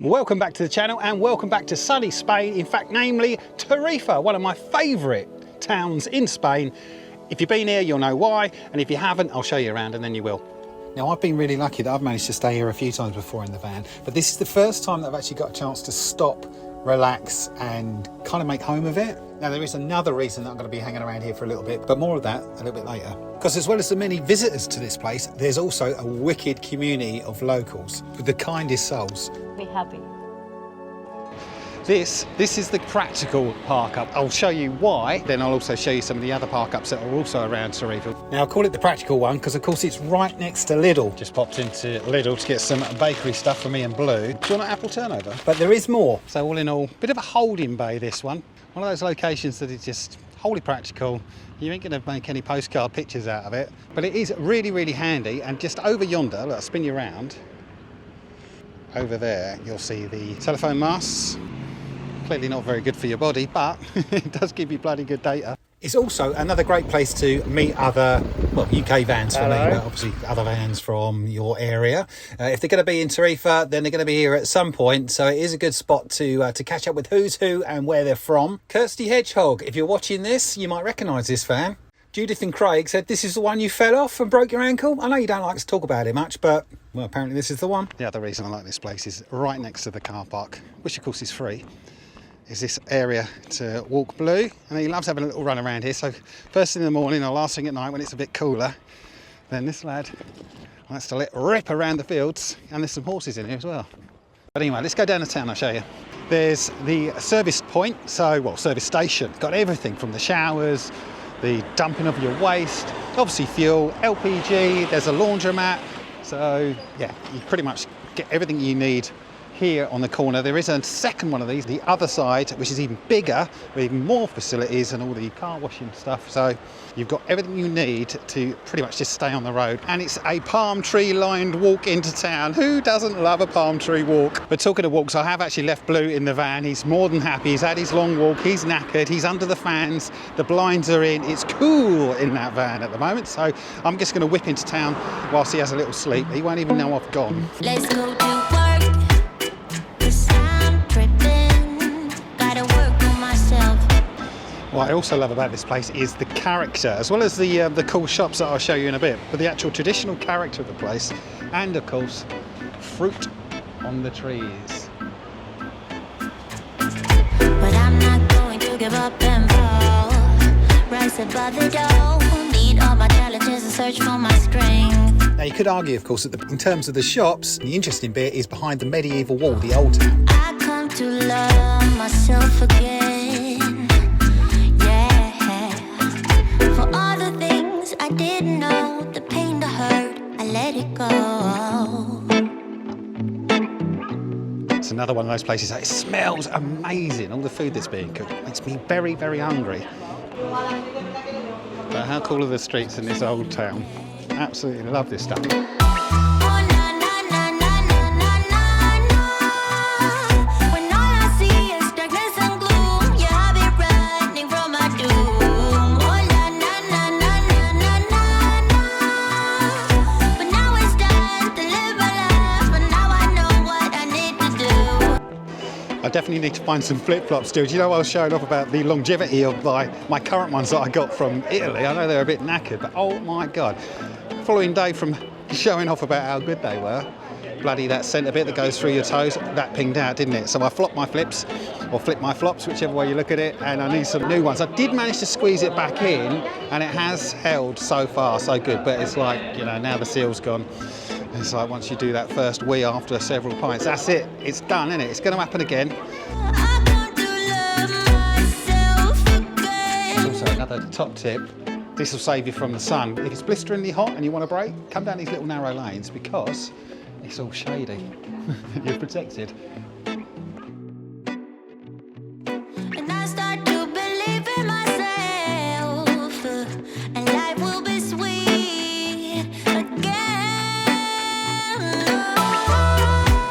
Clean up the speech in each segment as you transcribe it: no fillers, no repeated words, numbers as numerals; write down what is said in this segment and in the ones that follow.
Welcome back to the channel and welcome back to sunny Spain, in fact namely Tarifa, one of my favourite towns in Spain. If you've been here you'll know why, and if you haven't I'll show you around and then you will. Now I've been really lucky that I've managed to stay here a few times before in the van, but this is the first time that I've actually got a chance to stop, relax and kind of make home of it. Now there is another reason that I'm going to be hanging around here for a little bit, but more of that a little bit later. Because as well as the many visitors to this place, there's also a wicked community of locals with the kindest souls. Be happy. This is the practical park up. I'll show you why, then I'll also show you some of the other park ups that are also around Tarifa. Now I call it the practical one because of course it's right next to Lidl. Just popped into Lidl to get some bakery stuff for me and Blue. Do you want an apple turnover? But there is more. So all in all, bit of a holding bay this one. One of those locations that is just wholly practical. You ain't going to make any postcard pictures out of it, but it is really, really handy. And just over yonder, look, I'll spin you around. Over there, you'll see the telephone masts. Clearly not very good for your body, but it does give you bloody good data. It's also another great place to meet other, well, UK vans for me, but obviously other vans from your area. If they're going to be in Tarifa, then they're going to be here at some point, so it is a good spot to catch up with who's who and where they're from. Kirsty Hedgehog, if you're watching this, you might recognise this van. Judith and Craig said this is the one you fell off and broke your ankle. I know you don't like to talk about it much, but, well, apparently this is the one. The other reason I like this place is right next to the car park, which of course is free. Is this area to walk Blue, and he loves having a little run around here. So first thing in the morning or last thing at night when it's a bit cooler, then this lad likes to let rip around the fields, and there's some horses in here as well. But anyway, let's go down the town, I'll show you. There's the service point, service station. It's got everything from the showers, the dumping of your waste, obviously fuel, LPG, there's a laundromat. So yeah, you pretty much get everything you need here on the corner. There is a second one of these, the other side, which is even bigger, with even more facilities and all the car washing stuff. So you've got everything you need to pretty much just stay on the road. And it's a palm tree lined walk into town. Who doesn't love a palm tree walk? But talking of walks, I have actually left Blue in the van. He's more than happy. He's had his long walk. He's knackered. He's under the fans. The blinds are in. It's cool in that van at the moment. So I'm just going to whip into town whilst he has a little sleep. He won't even know I've gone. Let's go to work. What I also love about this place is the character, as well as the cool shops that I'll show you in a bit, but the actual traditional character of the place, and of course, fruit on the trees. But I'm not going to give up and fall. Rise above the dome, need all my challenges and search for my strength. Now you could argue, of course, that in terms of the shops, the interesting bit is behind the medieval wall, the old town. I come to love myself again. I didn't know the pain, the hurt, I let it go. It's another one of those places that it smells amazing. All the food that's being cooked makes me very, very hungry. But how cool are the streets in this old town? Absolutely love this stuff. I definitely need to find some flip-flops still. Do you know I was showing off about the longevity of my current ones that I got from Italy? I know they're a bit knackered, but oh my God. Following day from showing off about how good they were, bloody that centre bit that goes through your toes, that pinged out, didn't it? So I flopped my flips, or flipped my flops, whichever way you look at it, and I need some new ones. I did manage to squeeze it back in, and it has held so far, so good, but it's like, you know, now the seal's gone. It's like once you do that first wee after several pints, that's it. It's done, isn't it? It's going to happen again. Also, another top tip. This will save you from the sun. If it's blisteringly hot and you want a break, come down these little narrow lanes because it's all shady. You're protected. And I start to believe in myself, and life will be sweet again.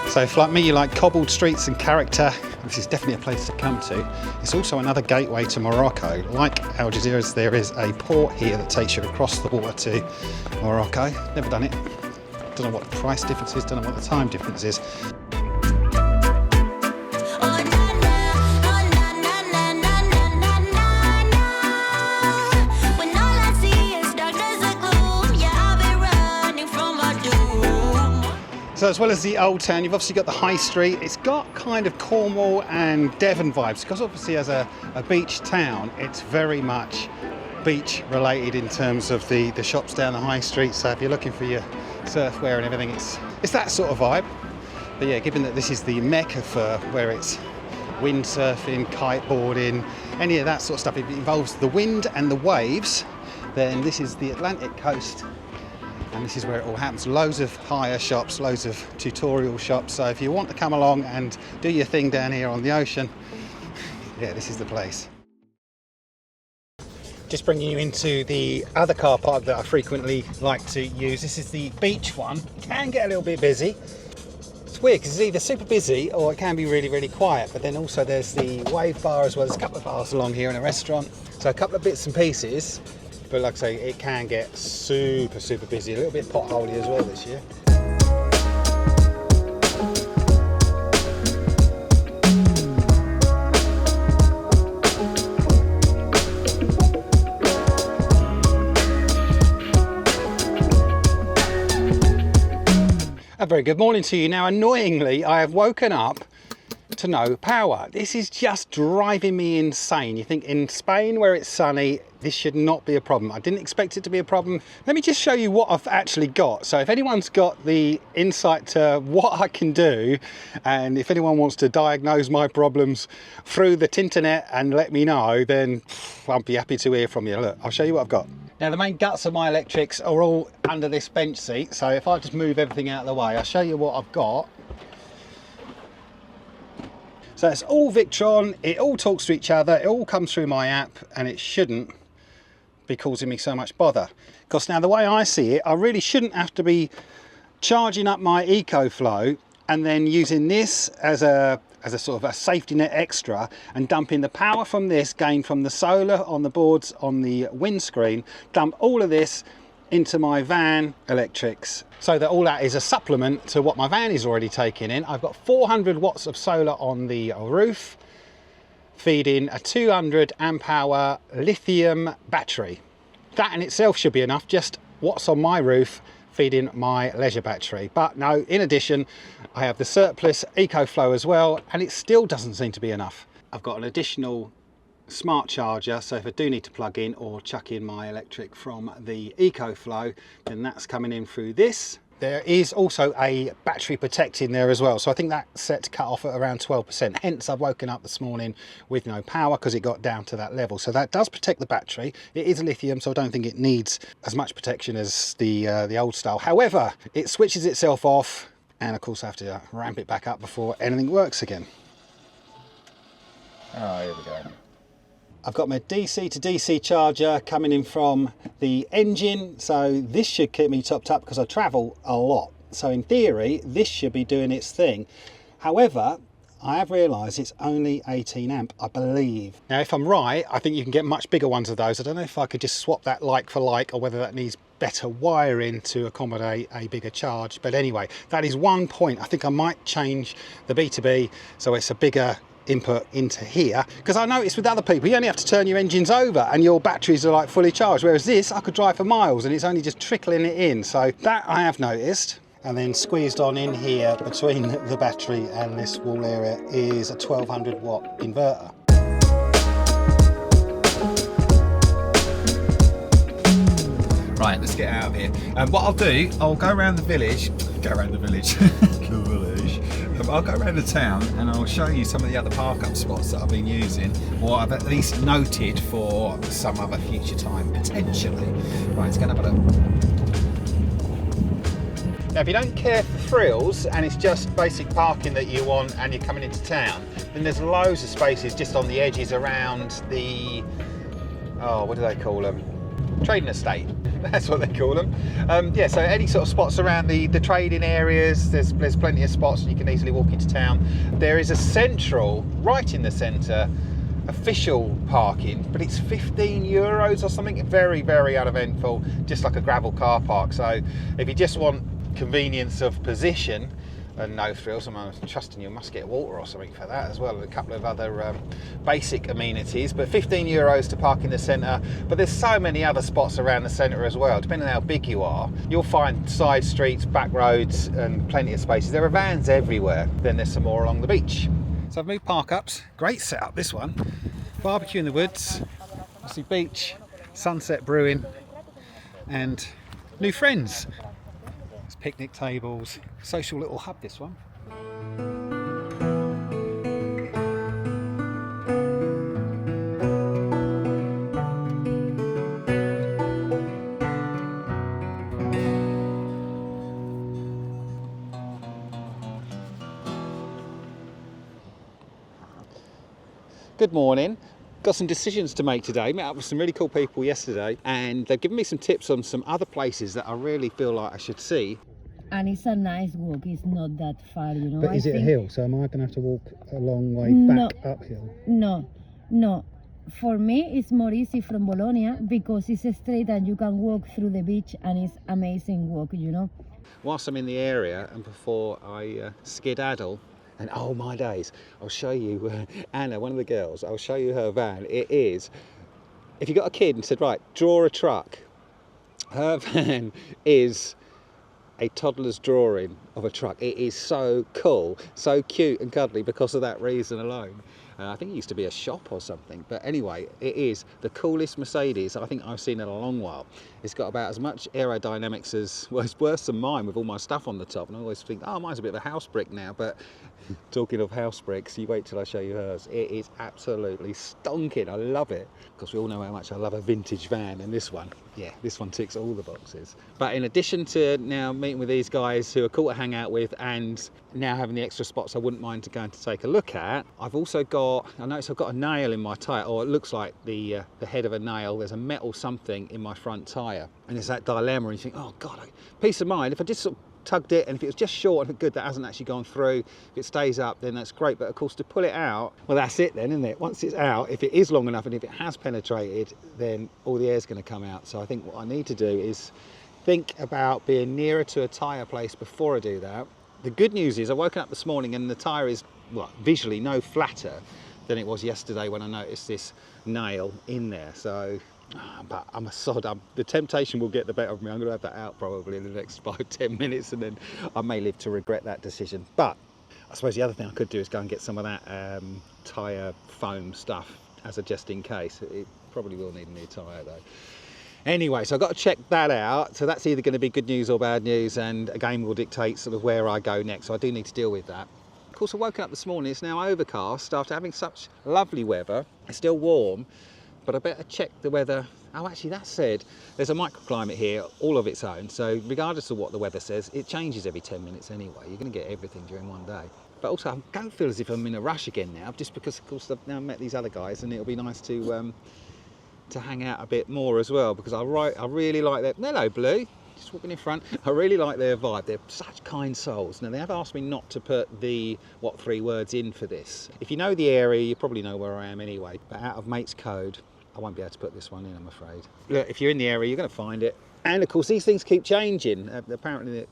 So if like me you like cobbled streets and character, this is definitely a place to come to. It's also another gateway to Morocco. Like Algeciras, there is a port here that takes you across the water to Morocco. Never done it. Don't know what the price difference is, don't know what the time difference is. So as well as the old town, you've obviously got the high street. It's got kind of Cornwall and Devon vibes, because obviously as a beach town, it's very much beach related in terms of the shops down the high street. So if you're looking for your surfwear and everything, it's that sort of vibe. But yeah, given that this is the mecca for where it's windsurfing, kiteboarding, any of that sort of stuff, if it involves the wind and the waves, then this is the Atlantic coast, and this is where it all happens. Loads of hire shops, loads of tutorial shops. So if you want to come along and do your thing down here on the ocean, yeah, this is the place. Just bringing you into the other car park that I frequently like to use. This is the beach one. Can get a little bit busy. It's weird because it's either super busy or it can be really, really quiet. But then also there's the wave bar as well. There's a couple of bars along here and a restaurant. So a couple of bits and pieces. But like I say, it can get super, super busy. A little bit potholey as well this year. A very good morning to you. Now, annoyingly, I have woken up to no power. This is just driving me insane. You think in Spain where it's sunny, this should not be a problem. I didn't expect it to be a problem. Let me just show you what I've actually got. So if anyone's got the insight to what I can do, and if anyone wants to diagnose my problems through the tinternet and let me know, then I'll be happy to hear from you. Look, I'll show you what I've got. Now the main guts of my electrics are all under this bench seat. So if I just move everything out of the way, I'll show you what I've got. So it's all Victron, it all talks to each other, it all comes through my app, and it shouldn't be causing me so much bother. Because now the way I see it, I really shouldn't have to be charging up my EcoFlow and then using this as a sort of a safety net extra and dumping the power from this gained from the solar on the boards on the windscreen, dump all of this into my van electrics, so that all that is a supplement to what my van is already taking in. I've got 400 watts of solar on the roof, feeding a 200 amp hour lithium battery. That in itself should be enough, just what's on my roof feeding my leisure battery. But no, in addition, I have the surplus EcoFlow as well, and it still doesn't seem to be enough. I've got an additional smart charger, so if I do need to plug in or chuck in my electric from the EcoFlow, then that's coming in through this. There is also a battery protect in there as well, so I think that's set to cut off at around 12%. Hence I've woken up this morning with no power because it got down to that level. So that does protect the battery. It is lithium, so I don't think it needs as much protection as the old style. However, it switches itself off, and of course I have to ramp it back up before anything works again. Oh, here we go. I've got my DC to DC charger coming in from the engine, so this should keep me topped up because I travel a lot. So in theory, this should be doing its thing. However, I have realised it's only 18 amp, I believe. Now, if I'm right, I think you can get much bigger ones of those. I don't know if I could just swap that like for like, or whether that needs better wiring to accommodate a bigger charge. But anyway, that is one point. I think I might change the B2B so it's a bigger input into here, because I noticed with other people you only have to turn your engines over and your batteries are like fully charged, whereas this I could drive for miles and it's only just trickling it in. So that I have noticed. And then squeezed on in here between the battery and this wall area is a 1200 watt inverter. Right, let's get out of here. What I'll do, I'll go around the village. I'll go around the town and I'll show you some of the other park-up spots that I've been using, or I've at least noted for some other future time, potentially. Right, let's go and have a look. Now, if you don't care for thrills and it's just basic parking that you want and you're coming into town, then there's loads of spaces just on the edges around the, oh, what do they call them? Trading estate. That's what they call them. Yeah, so any sort of spots around the trading areas, there's plenty of spots and you can easily walk into town. There is a central, right in the centre, official parking, but it's 15 euros or something. Very, very uneventful, just like a gravel car park. So if you just want convenience of position, and no frills. I'm trusting you must get water or something for that as well, and a couple of other basic amenities. But €15 to park in the centre. But there's so many other spots around the centre as well. Depending on how big you are, you'll find side streets, back roads, and plenty of spaces. There are vans everywhere. Then there's some more along the beach. So I've moved park ups. Great setup, this one. Barbecue in the woods. Obviously beach, sunset brewing, and new friends. There's picnic tables. Social little hub, this one. Good morning. Got some decisions to make today. Met up with some really cool people yesterday, and they've given me some tips on some other places that I really feel like I should see. And it's a nice walk. It's not that far, you know. But is it a hill? So am I going to have to walk a long way back uphill? No. For me, it's more easy from Bologna because it's straight and you can walk through the beach and it's amazing walk, you know. Whilst I'm in the area and before I skedaddle, and oh my days, I'll show you Anna, one of the girls, I'll show you her van. It is, if you got a kid and said, right, draw a truck, her van is a toddler's drawing of a truck. It is so cool, so cute and cuddly because of that reason alone. I think it used to be a shop or something, but anyway, it is the coolest Mercedes I think I've seen in a long while. It's got about as much aerodynamics as, well, it's worse than mine with all my stuff on the top, and I always think, oh, mine's a bit of a house brick now, but talking of house bricks, you wait till I show you hers. It is absolutely stonking. I love it, because we all know how much I love a vintage van, and this one, yeah, this one ticks all the boxes. But in addition to now meeting with these guys who are cool to hang out with, and now having the extra spots I wouldn't mind to go and to take a look at, I've also got, I notice I've got a nail in my tyre, or it looks like the head of a nail. There's a metal something in my front tyre, and it's that dilemma, and you think, oh God, peace of mind. If I just sort of tugged it, and if it was just short and good, that hasn't actually gone through, if it stays up, then that's great. But of course, to pull it out, well, that's it then, isn't it? Once it's out, if it is long enough and if it has penetrated, then all the air's going to come out. So I think what I need to do is think about being nearer to a tyre place before I do that. The good news is I woke up this morning and the tyre is, well, visually no flatter than it was yesterday when I noticed this nail in there. So, but I'm a sod. The temptation will get the better of me. I'm going to have that out probably in the next 5-10 minutes, and then I may live to regret that decision. But I suppose the other thing I could do is go and get some of that tyre foam stuff as a just in case. It probably will need a new tyre though. Anyway, so I've got to check that out. So that's either going to be good news or bad news, and again will dictate sort of where I go next. So I do need to deal with that. Of course, I woke up this morning, it's now overcast after having such lovely weather. It's still warm, but I better check the weather. Oh, actually, that said, there's a microclimate here, all of its own. So regardless of what the weather says, it changes every 10 minutes anyway. You're going to get everything during one day. But also, I don't feel as if I'm in a rush again now, just because, of course, I've now met these other guys, and it'll be nice to hang out a bit more as well, because I really like their, hello Blue, just walking in front, I really like their vibe. They're such kind souls. Now they have asked me not to put the 3 words in for this. If you know the area, you probably know where I am anyway, but out of mate's code I won't be able to put this one in, I'm afraid. Look, if you're in the area you're going to find it, and of course these things keep changing. Apparently,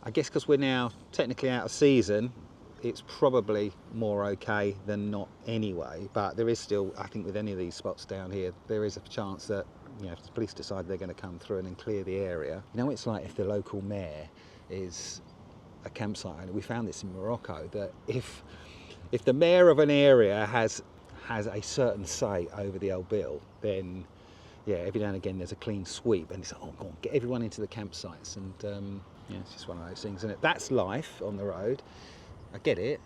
I guess because we're now technically out of season, it's probably more okay than not anyway, but there is still, I think with any of these spots down here, there is a chance that, you know, if the police decide they're going to come through and then clear the area. You know, it's like if the local mayor is a campsite owner. We found this in Morocco, that if the mayor of an area has a certain say over the old bill, then yeah, every now and again there's a clean sweep, and it's like, oh, go on, get everyone into the campsites, and yeah, it's just one of those things, isn't it? That's life on the road. I get it,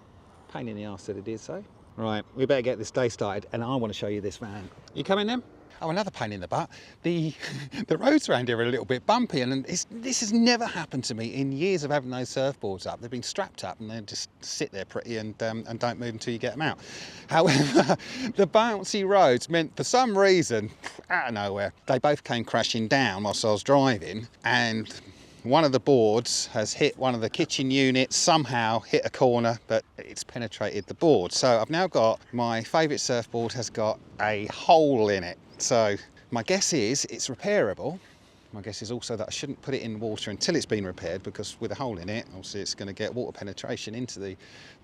pain in the arse that it is so. Right, we better get this day started, and I want to show you this van. You coming then? Oh, another pain in the butt. The roads around here are a little bit bumpy, and this has never happened to me in years of having those surfboards up. They've been strapped up and they just sit there pretty and don't move until you get them out. However, the bouncy roads meant for some reason, out of nowhere, they both came crashing down whilst I was driving, and one of the boards has hit one of the kitchen units, somehow hit a corner, but it's penetrated the board. So I've now got, my favourite surfboard has got a hole in it. So my guess is it's repairable, My guess is also that I shouldn't put it in water until it's been repaired, because with a hole in it, obviously it's going to get water penetration into the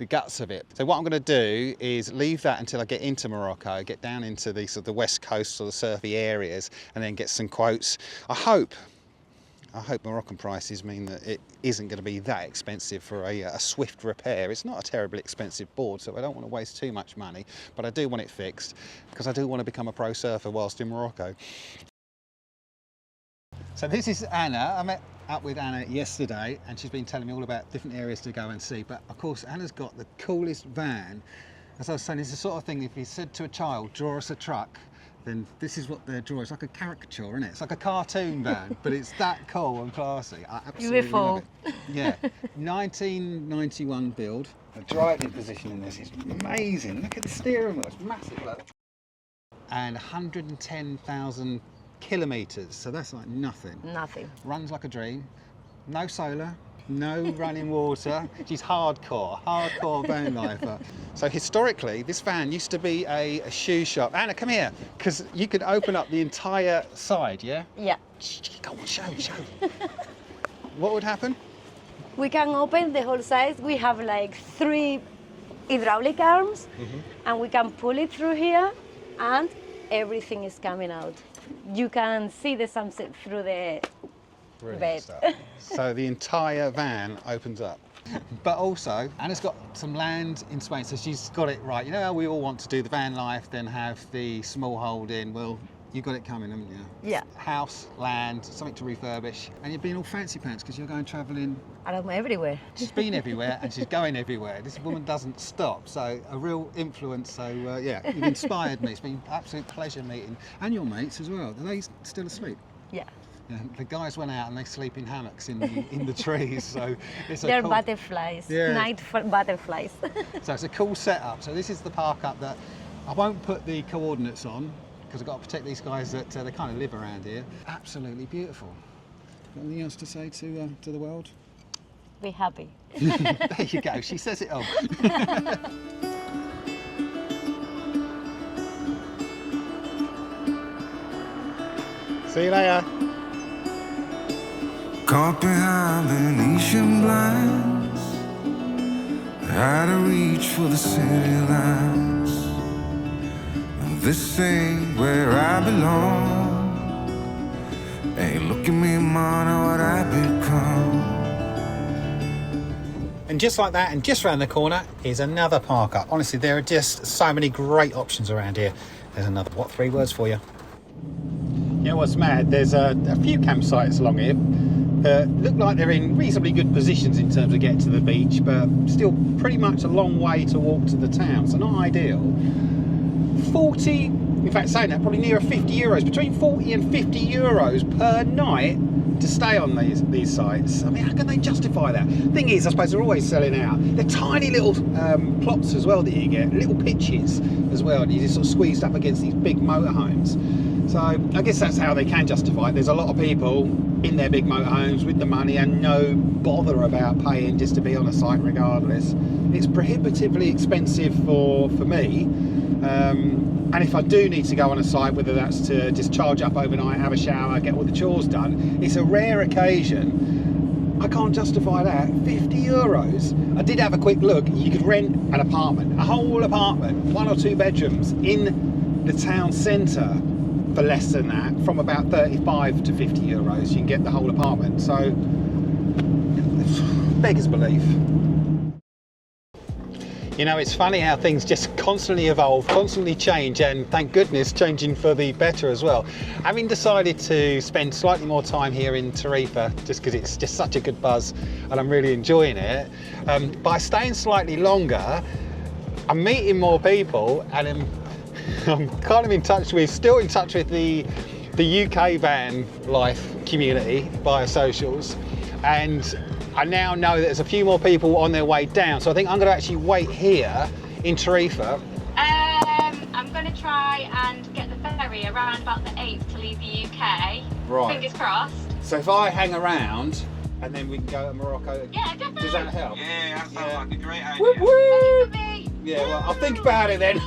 guts of it. So what I'm going to do is leave that until I get into Morocco, get down into the sort of the west coast or the surfy areas, and then get some quotes. I hope Moroccan prices mean that it isn't going to be that expensive for a swift repair. It's not a terribly expensive board, so I don't want to waste too much money, but I do want it fixed because I do want to become a pro surfer whilst in Morocco. So this is Anna. I met up with Anna yesterday and she's been telling me all about different areas to go and see, but of course Anna's got the coolest van. As I was saying, it's the sort of thing, if you said to a child, draw us a truck, then this is what they're drawing. It's like a caricature, isn't it? It's like a cartoon van, but it's that cool and classy. I absolutely love it. Yeah, 1991 build. The driving position in this is amazing. Look at the steering wheel, it's massive. Look. And 110,000 kilometres, so that's like nothing. Nothing. Runs like a dream. No solar, no running water. She's hardcore van lifer. So historically, this van used to be a shoe shop. Anna, come here, because you could open up the entire side, yeah? Yeah. Go on, show. What would happen? We can open the whole side. We have like 3 hydraulic arms, and we can pull it through here, and everything is coming out. You can see the sunset through the bed. So the entire van opens up. But also, Anna's got some land in Spain, so she's got it right. You know how we all want to do the van life, then have the small holding? Well, you got it coming, haven't you? Yeah. House, land, something to refurbish, and you're being all fancy pants because you're going travelling. I'm everywhere. She's been everywhere and she's going everywhere. This woman doesn't stop, so a real influence. So yeah, you've inspired me. It's been an absolute pleasure meeting, and your mates as well. Are they still asleep? Yeah. Yeah, the guys went out and they sleep in hammocks in the trees, so it's a They're cool, butterflies, Yeah. night butterflies. so it's a cool setup. So this is the park up that I won't put the coordinates on because I've got to protect these guys that they kind of live around here. Absolutely beautiful. Got anything else to say to the world? Be happy. There you go. She says it all. See you later. Caught behind Venetian blinds, out of reach for the city lights. This ain't where I belong. Hey, look at me, man, what I become. And just like that, and just around the corner, is another park up. Honestly, there are just so many great options around here. There's another, 3 words for you? You know what's mad? There's a few campsites along here that look like they're in reasonably good positions in terms of getting to the beach, but still pretty much a long way to walk to the town, so not ideal. 40, in fact saying that, probably nearer 50 euros, between 40 and 50 euros per night to stay on these sites. I mean, how can they justify that? Thing is, I suppose they're always selling out. They're tiny little plots as well that you get, little pitches as well, and you just sort of squeezed up against these big motorhomes. So I guess that's how they can justify it. There's a lot of people in their big motorhomes with the money and no bother about paying just to be on a site regardless. It's prohibitively expensive for me. And if I do need to go on a site, whether that's to just charge up overnight, have a shower, get all the chores done, it's a rare occasion. I can't justify that. 50 euros. I did have a quick look. You could rent an apartment, a whole apartment, 1 or 2 bedrooms in the town centre for less than that, from about 35 to 50 euros. You can get the whole apartment. So, beggars belief. You know, it's funny how things just constantly evolve, constantly change, and thank goodness changing for the better as well. Having decided to spend slightly more time here in Tarifa, just because it's just such a good buzz and I'm really enjoying it, by staying slightly longer, I'm meeting more people, and I'm kind of still in touch with the UK van life community via socials, and I now know that there's a few more people on their way down, so I think I'm going to actually wait here in Tarifa. I'm going to try and get the ferry around about the 8th to leave the UK. Right. Fingers crossed. So if I hang around and then we can go to Morocco, Yeah, definitely. does that help? Yeah, that sounds like a great idea. Woo woo! Ready for me? Yeah, well, I'll think about it then.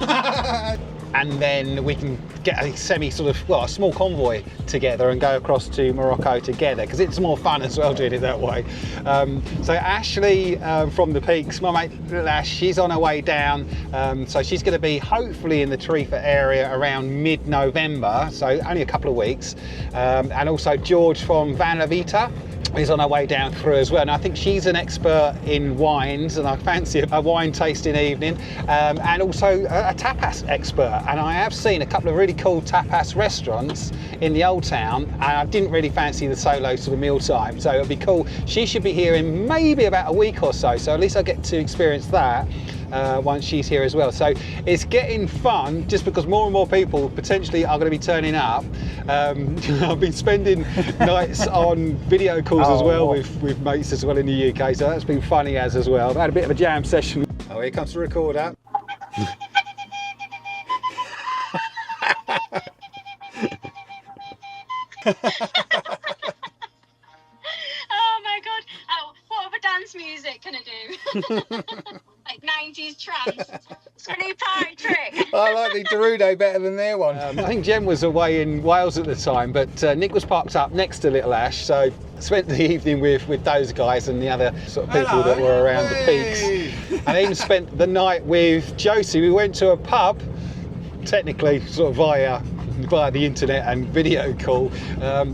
and then we can get a a small convoy together and go across to Morocco together, because it's more fun as well doing it that way. So Ashley from the Peaks, my mate Little Ash, she's on her way down, so she's going to be hopefully in the Tarifa area around mid-November, so only a couple of weeks, and also George from vanlife is on her way down through as well. And I think she's an expert in wines, and I fancy a wine tasting evening, and also a tapas expert. And I have seen a couple of really cool tapas restaurants in the Old Town, and I didn't really fancy the solo sort of meal time, so it'll be cool. She should be here in maybe about a week or so, so at least I get to experience that once she's here as well. So it's getting fun, just because more and more people potentially are going to be turning up. I've been spending nights on video calls as well with mates as well in the UK, so that's been funny as well. I've had a bit of a jam session. Oh, here comes the recorder. Oh my god. Oh, what other dance music can I do? Like 90s trance. It's a new party trick. I like the Derudo better than their one. I think Jem was away in Wales at the time, but Nick was parked up next to Little Ash, so spent the evening with those guys and the other sort of people that were around the Peaks. And even spent the night with Josie. We went to a pub, technically sort of via the internet and video call.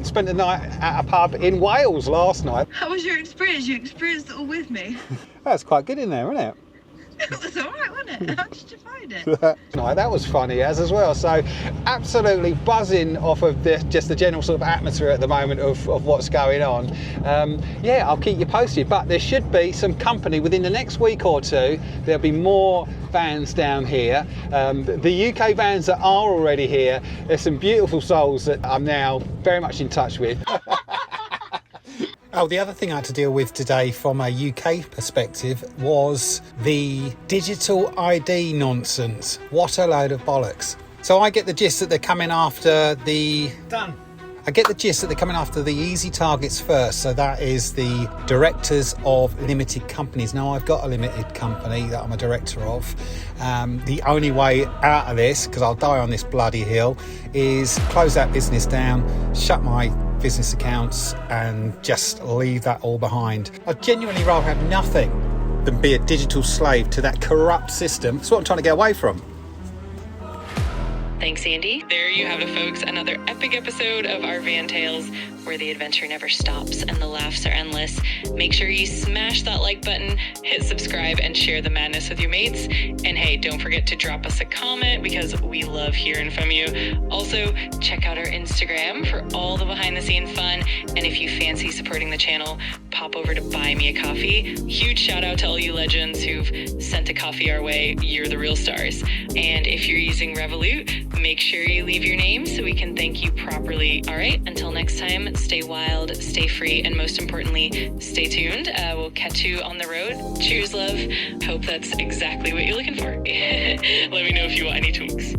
Spent the night at a pub in Wales last night. How was your experience? You experienced it all with me. That's quite good in there, isn't it? It was alright, wasn't it? How did you find it? That was funny as well. So absolutely buzzing off of just the general sort of atmosphere at the moment of what's going on. Yeah, I'll keep you posted, but there should be some company within the next week or two. There'll be more vans down here. The UK vans that are already here, there's some beautiful souls that I'm now very much in touch with. Oh, the other thing I had to deal with today from a UK perspective was the digital ID nonsense. What a load of bollocks. So I get the gist that they're coming after the... I get the gist that they're coming after the easy targets first. So that is the directors of limited companies. Now, I've got a limited company that I'm a director of. The only way out of this, because I'll die on this bloody hill, is close that business down, shut my business accounts and just leave that all behind. I'd genuinely rather have nothing than be a digital slave to that corrupt system. That's what I'm trying to get away from. Thanks, Andy. There you have it, folks. Another epic episode of our Van Tales, where the adventure never stops and the laughs are endless. Make sure you smash that like button, hit subscribe, and share the madness with your mates. And hey, don't forget to drop us a comment, because we love hearing from you. Also, check out our Instagram for all the behind-the-scenes fun. And if you fancy supporting the channel, pop over to Buy Me a Coffee. Huge shout out to all you legends who've sent a coffee our way. You're the real stars. And if you're using Revolut, make sure you leave your name so we can thank you properly. All right, until next time, stay wild, stay free, and most importantly, stay tuned. We'll catch you on the road. Cheers, love. Hope that's exactly what you're looking for. Let me know if you want any tweaks.